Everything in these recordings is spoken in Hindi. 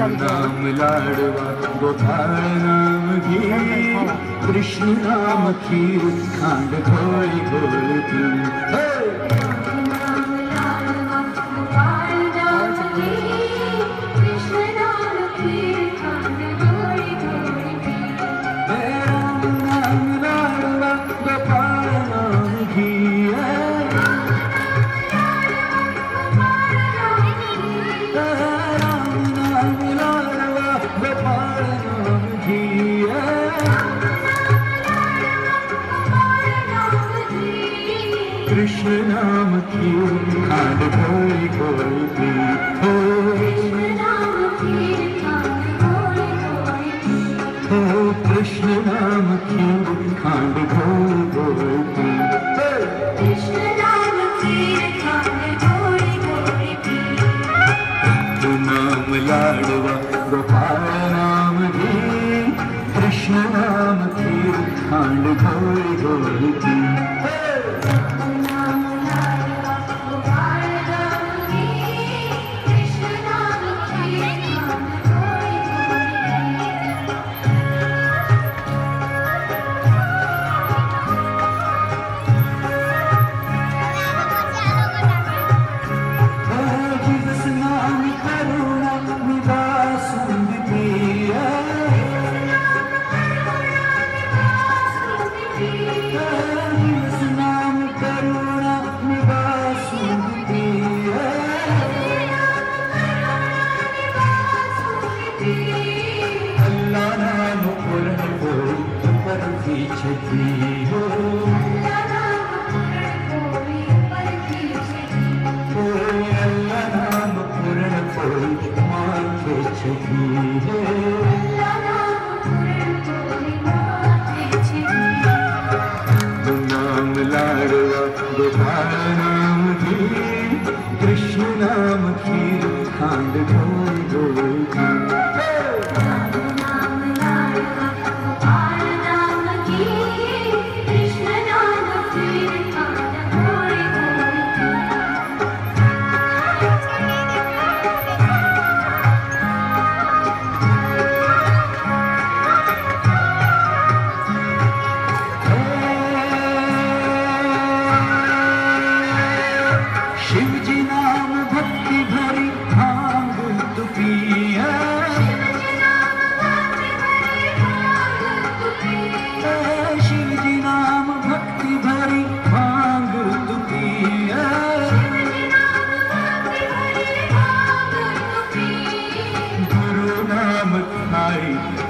नाम लाडवा गोपाल नाम घी कृष्ण नाम खीर खांड घोल घोल पी कृष्ण नाम की खांड घोल घोल पी हो कृष्ण नाम की खांड घोल घोल पी नाम लाडवा गोपाल नाम घी कृष्ण नाम की खांड घोल घोल पी नाम लाडवा गोपाल नाम घी कृष्ण नाम खीर खांड घोल घोल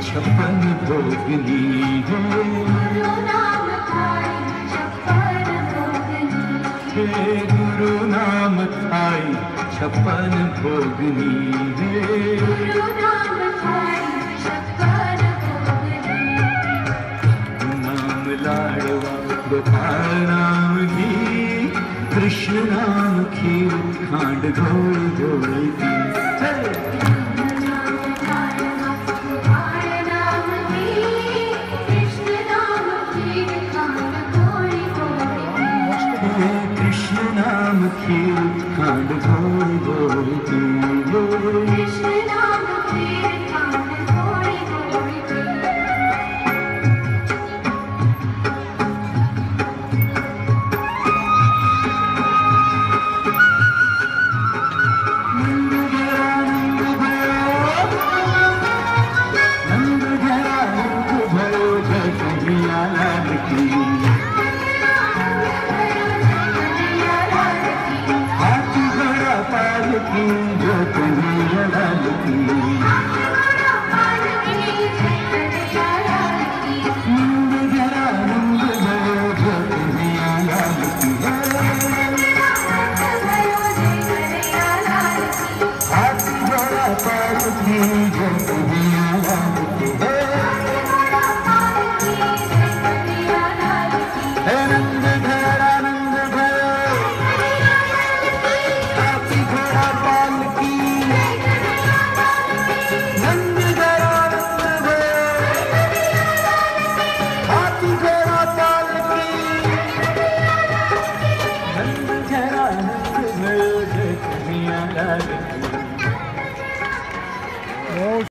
छप्पन भोगनी हो हे गुरु नाम खाई छप्पन भोगनी नाम लाडवा गोपाल नाम घी कृष्ण नाम खीर खांड घोल घोल पी नाम खीर खांड घोल घोल पी कृष्ण नाम खीर खांड घोल घोल पी नंद घरा नंद भयो जय कन्हैया लाल की की जो कन्हैया लाल की नंद घरा नंद भयो जो कन्हैया लाल की हाथी घोड़ा पाल की जो कन्हैया लाल की नंद घरा नंद भयो हाथी घोड़ा पाल की नंद घरा नंद भयो हाथी घोड़ा पाल की नंद घरा नंद भयो जय कन्हैया लाल की Oh